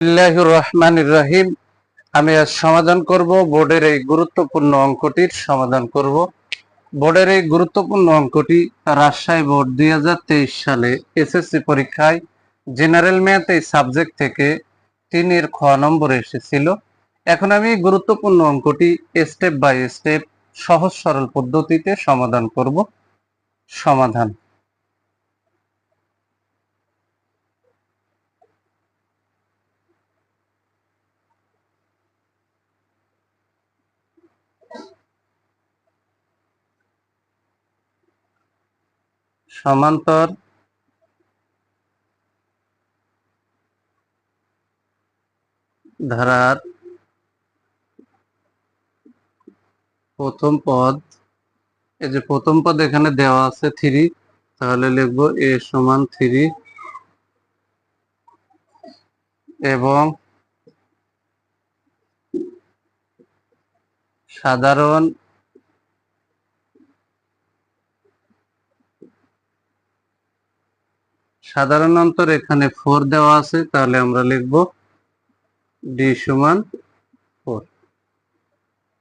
বিসমিল্লাহির রহমানির রহিম। আমি আজ সমাধান করব বোর্ডের এই গুরুত্বপূর্ণ অঙ্কটির সমাধান করব। বোর্ডের এই গুরুত্বপূর্ণ অঙ্কটি রাজশাহী বোর্ড 2023 সালে এসএসসি পরীক্ষায় জেনারেল ম্যাথ এই সাবজেক্ট থেকে 3 খ নম্বর এসেছিল। এখন আমি এই গুরুত্বপূর্ণ অঙ্কটি স্টেপ বাই স্টেপ সহজ সরল পদ্ধতিতে সমাধান করব। সমাধান। সমান্তর ধারার প্রথম পদ, এই যে প্রথম পদ এখানে দেওয়া আছে 3, তাহলে লিখবো a সমান 3 এবং সাধারণ অন্তর এখানে 4 দেওয়া আছে, তাহলে আমরা লিখবো d সমান 4।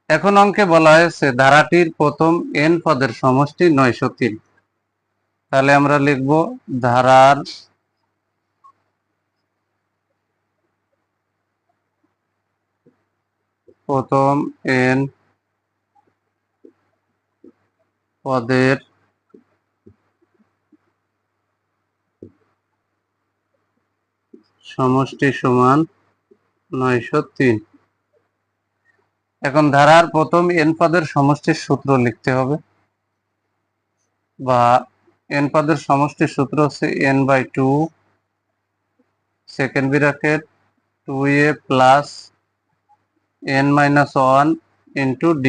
এখন অঙ্কে বলা হয়েছে ধারাটির প্রথম n পদের সমষ্টি 903, তাহলে আমরা লিখবো ধারার প্রথম n পদের সমষ্টি সমান 903। এখন ধারার প্রথম n পদের সমষ্টির সূত্র লিখতে হবে, বা n পদের সমষ্টির সূত্র হচ্ছে n/2 second bracket 2a plus n-1 into d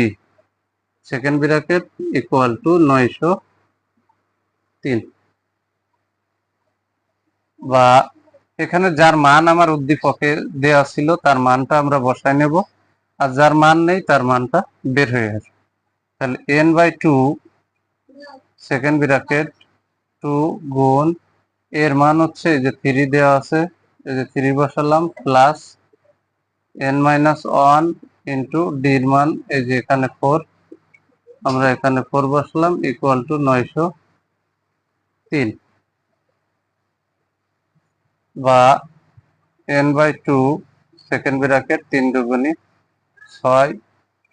second bracket equal to 903। বা এখানে যার মান আমার উদ্দীপকে দেওয়া ছিল তার মানটা আমরা বসায় নেব, আর যার মান নেই তার মানটা বের হয়ে আসবে। তাহলে n/2 সেকেন্ড ব্র্যাকেট 2 গুণ এর মান হচ্ছে এই যে 3 দেওয়া আছে, এই যে 3 বসালাম, প্লাস n-1 ইন্টু ডির মান এই যে এখানে 4, আমরা এখানে 4 বসালাম, ইকুয়াল টু 903। বা n/2 সেকেন্ড ব্র্যাকেট 3 দুগুণী 6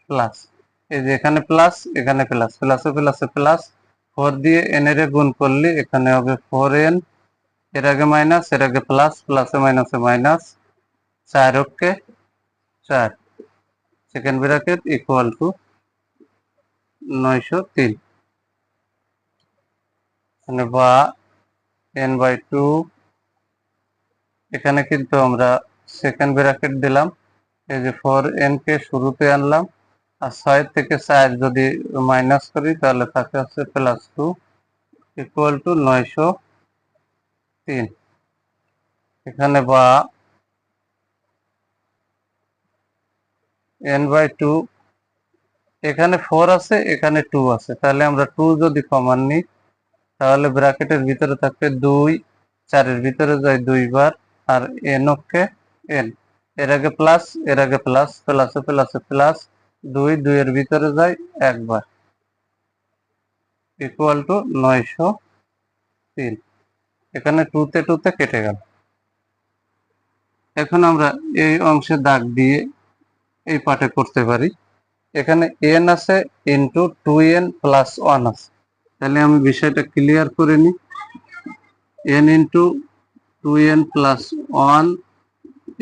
প্লাস এই যে এখানে প্লাস এখানে প্লাস, প্লাসে প্লাসে প্লাস, 4 দিয়ে n এর গুণ করলে এখানে হবে 4n, এর আগে মাইনাস এর আগে প্লাস, প্লাসে মাইনাসে মাইনাস, 4 অক্ষে 4 সেকেন্ড ব্র্যাকেট ইকুয়াল টু 903। মানে বা n/2 এখানে কিন্তু আমরা সেকেন্ড ব্র্যাকেট দিলাম, এই যে 4n কে শুরুতে আনলাম, আর 6 থেকে 4 যদি মাইনাস করি তাহলে থাকে হচ্ছে +2 ইকুয়াল টু 903। এখানে বা n/2 এখানে 4 আছে এখানে 2 আছে, তাহলে আমরা 2 যদি কমন নিই তাহলে ব্র্যাকেটের ভিতরে থাকবে 2, 4-এর ভিতরে যায় 2 বার, আর n অক্ষে n, এর আগে প্লাস এর আগে প্লাস, প্লাসে প্লাসে প্লাস, 2 2-এর ভিতরে যায় একবার, ইকুয়াল টু 903। এখানে 2 তে 2 তে কেটে গেল। এখন আমরা এই অংশে দাগ দিয়ে এই পার্টে করতে পারি। এখানে n আছে ইন্টু 2n প্লাস 1 আছে, তাহলে আমি বিষয়টা ক্লিয়ার করে নিই। n into 2n plus 1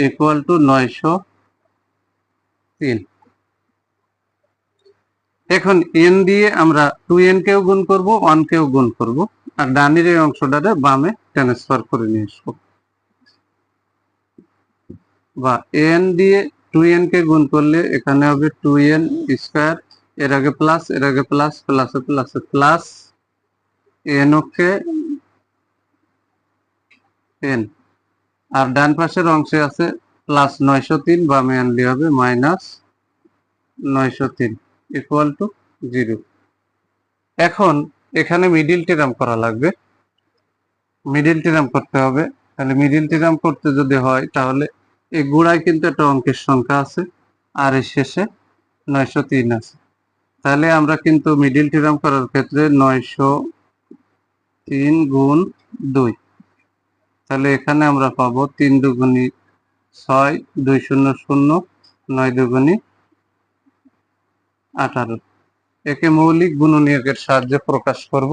equal to 903। এখন n দিয়ে আমরা 2n কেও গুণ করব, 1 কেও গুণ করব, আর ডানের এই অংশটারে বামে ট্রান্সফার করে নিয়ে আসবো। বা n দিয়ে 2n কে গুণ করলে এখানে হবে 2n স্কয়ার, এর আগে প্লাস এর আগে প্লাস, প্লাসে প্লাসে প্লাস, n অক্ষে n, আর ডান পাশের অংশে আছে প্লাস 903, বামে আনলে হবে মাইনাস 903 ইকুয়াল টু 0। এখন এখানে মিডিল টেরাম করা লাগবে, মিডিল টেরাম করতে হবে। তাহলে মিডিল টেরাম করতে যদি হয় তাহলে এই গোড়ায় কিন্তু একটা অঙ্কের সংখ্যা আছে আর এর শেষে 903 আছে। তাহলে আমরা কিন্তু মিডিল থিওরেম করার ক্ষেত্রে 903 গুণ 2, তাহলে এখানে আমরা পাবো 3 দুগুণী 6, 2 শূন্য শূন্য, 9 দুগুণী 18। একে মৌলিক গুণনীয়কের সাহায্যে প্রকাশ করব।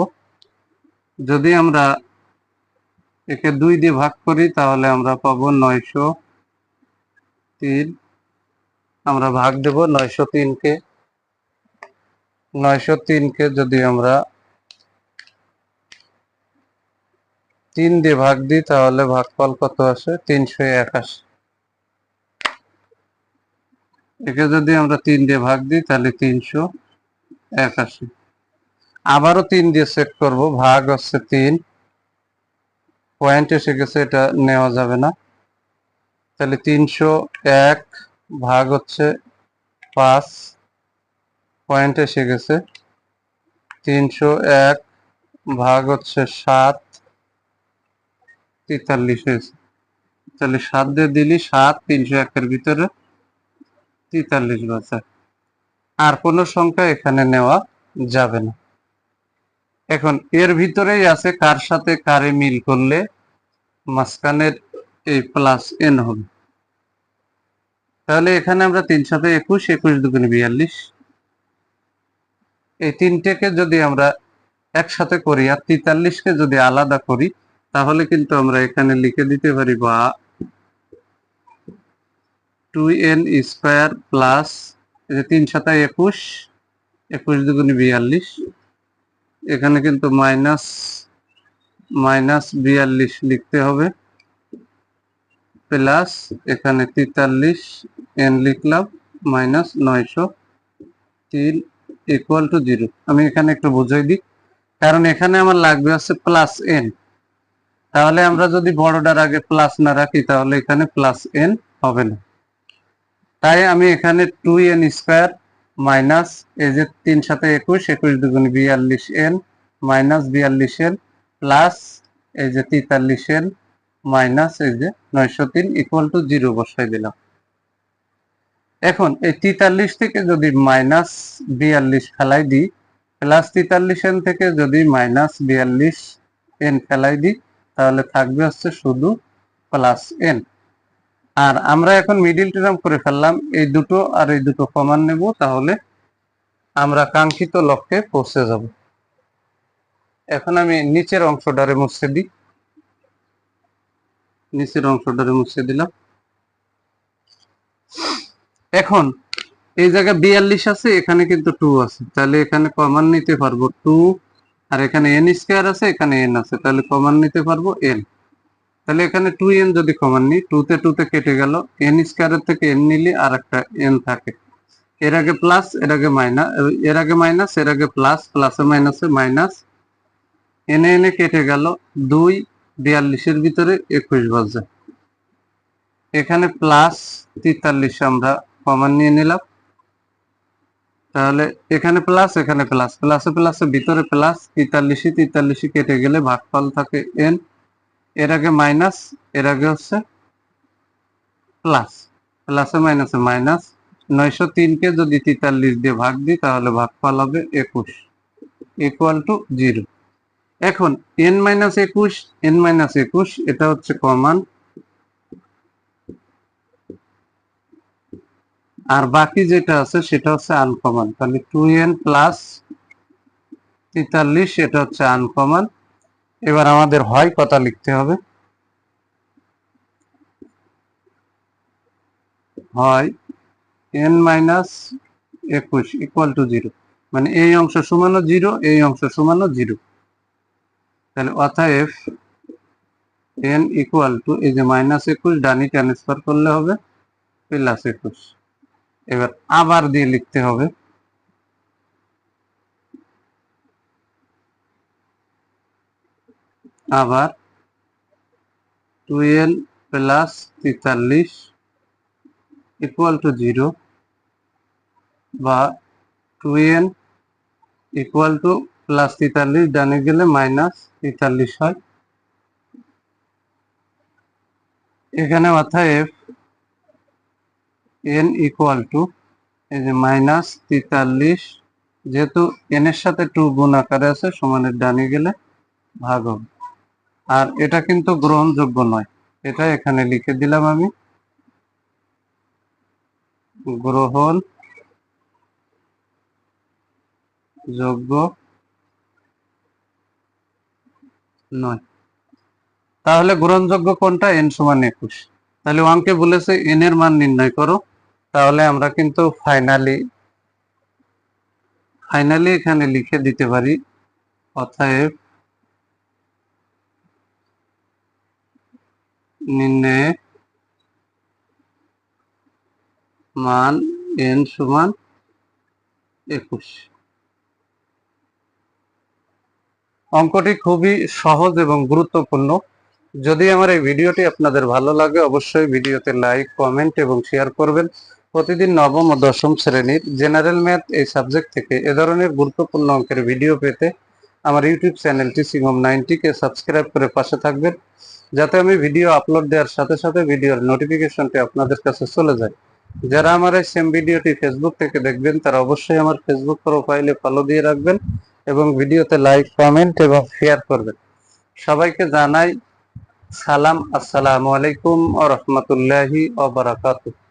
যদি আমরা একে 2 দিয়ে ভাগ করি তাহলে আমরা পাবো 903। আমরা ভাগ দেব 903কে যদি আমরা 3 দিয়ে ভাগ দিই তাহলে ভাগফল কত আসে? 381। একে যদি আমরা 3 দিয়ে ভাগ দিই তাহলে 381। আবারও 3 দিয়ে সেট করব, ভাগ হচ্ছে 3, পয়েন্ট এসে গেছে, এটা নেওয়া যাবে না। তাহলে 301 ভাগ হচ্ছে 5, পয়েন্ট এসে গেছে। 301 ভাগ হচ্ছে 7, 43 হয়েছে। তাহলে 7 দিয়ে দিলি 7, 301-এর ভিতরে 43 বাঁচে। আর কোনো সংখ্যা এখানে নেওয়া যাবে না। এখন এর ভিতরেই আছে কার সাথে কারে মিল করলে মাঝখানের এই প্লাস এন হবে। তাহলে এখানে আমরা 3 সাথে 21, 21 দুগুণে 42, এই তিনটেকে যদি আমরা একসাথে করি আর 43কে যদি আলাদা করি তাহলে কিন্তু আমরা এখানে লিখে দিতে পারি বা 2n স্কয়ার প্লাস 3 সাথে 21, 21 দুগুণে 42, এখানে কিন্তু মাইনাস 42 লিখতে হবে, প্লাস এখানে 43 n লিখলাম মাইনাস 903 ইকুয়াল টু 0। আমি এখানে একটু বুঝাই দিই, কারণ এখানে আমার লাগবে আছে প্লাস এন। তাহলে আমরা যদি বড়টার আগে প্লাস না রাখি তাহলে এখানে প্লাস এন হবে না। তাই আমি এখানে 2n স্কয়ার মাইনাস এই যে 3 সাথে 21, 21 দুগুণে 42n মাইনাস 42n প্লাস এই যে 43n মাইনাস এই যে 903 ইকুয়াল টু 0 বসাই দিলাম। এখন এই 43 থেকে যদি মাইনাস 42 ফেলাই দিই, প্লাস 43n থেকে যদি মাইনাস 42n ফেলাই দিই তাহলে থাকবে হচ্ছে শুধু প্লাস এন। আর আমরা এখন মিডিল টার্ম করে ফেললাম, এই দুটো আর এই দুটো কমন নেব, তাহলে আমরা কাঙ্ক্ষিত লক্ষ্যে পৌঁছে যাব। এখন আমি নিচের অংশটারে মুছে দিই, নিচের অংশটারে মুছে দিলাম। এখন এই জায়গায় 42 আছে, এখানে কিন্তু 2 আছে, তাহলে এখানে কমন নিতে পারবো 2, আর এখানে n স্কয়ার আছে, এখানে n আছে, তাহলে কমন নিতে পারবো n। তাহলে এখানে 2n যদি কমন নিই, 2 তে 2 তে কেটে গেল, n স্কয়ারের থেকে n নিলে আর একটা n থাকে। এর আগে প্লাস, এর আগে মাইনাস, এর আগে মাইনাস, এর আগে প্লাস, প্লাসে মাইনাসে মাইনাস, এনে এনে কেটে গেল, 2 42-এর ভিতরে 21 বাজে। এখানে প্লাস 43 আমরা কমন নিয়ে নিলাম, তাহলে এখানে প্লাস, এখানে প্লাস, প্লাসে প্লাসে ভিতরে প্লাস, 43 কেটে গেলে ভাগফল থাকে n। এর আগে মাইনাস, এর আগে হচ্ছে প্লাস, প্লাসে মাইনাসে মাইনাস, 903কে যদি 43 দিয়ে ভাগ দিই তাহলে ভাগফল হবে 21 ইকুয়াল টু 0। এখন n মাইনাস 21, n মাইনাস 21 এটা হচ্ছে কমন, আর বাকি যেটা আছে সেটা হচ্ছে আনকমন। তাহলে 2n প্লাস 43 এটা হচ্ছে আনকমন। এবার আমাদের হয় কথা লিখতে হবে, হয় n মাইনাস 21 ইকুয়াল টু 0, মানে এই অংশ সমান 0, এই অংশ সমান 0। তাহলে অতএব n ইকুয়াল টু এই যে মাইনাস 21 ডানি ট্রান্সফার করলে হবে প্লাস 21। এবার আবার দিয়ে লিখতে হবে, আবার 2n প্লাস 43 ইকুয়াল টু 0, বা 2n ইকুয়াল টু প্লাস 43 ডানে গেলে মাইনাস 43 হয়। এখানে অতএব n ইকুয়াল টু এই যে -43, যেহেতু n এর সাথে 2 গুণ আকারে আছে, সমানের ডানে গেলে ভাগ হবে। আর এটা কিন্তু গ্রহণযোগ্য নয়, এটা এখানে লিখে দিলাম আমি, গ্রহণযোগ্য নয়। তাহলে গ্রহণযোগ্য কোনটা? n সমান 21। তাহলে অঙ্কে বলেছে n এর মান নির্ণয় করো, তাহলে আমরা কিন্তু ফাইনালি এখানে লিখে দিতে পারি, অতএব নির্ণয়ে মান n সমান 21। অঙ্কটি খুবই সহজ এবং গুরুত্বপূর্ণ। যদি আমার এই ভিডিওটি আপনাদের ভালো লাগে, অবশ্যই ভিডিওতে লাইক, কমেন্ট এবং শেয়ার করবেন। প্রতিদিন নবম ও দশম শ্রেণীর জেনারেল ম্যাথ এই সাবজেক্ট থেকে এ ধরনের গুরুত্বপূর্ণ অঙ্কের ভিডিও পেতে আমার ইউটিউব চ্যানেল টিচিং হোম 90 কে সাবস্ক্রাইব করে পাশে থাকবেন, যাতে আমি ভিডিও আপলোড দেওয়ার সাথে সাথে ভিডিওর নোটিফিকেশনটি আপনাদের কাছে চলে যায়। যারা আমার এই সেম ভিডিওটি ফেসবুক থেকে দেখবেন, তারা অবশ্যই আমার ফেসবুক প্রোফাইলে ফলো দিয়ে রাখবেন এবং ভিডিওতে লাইক, কমেন্ট এবং শেয়ার করবেন। সবাইকে জানাই সালাম, আসসালামু আলাইকুম ওয়া রাহমাতুল্লাহি ওয়া বারাকাতুহু।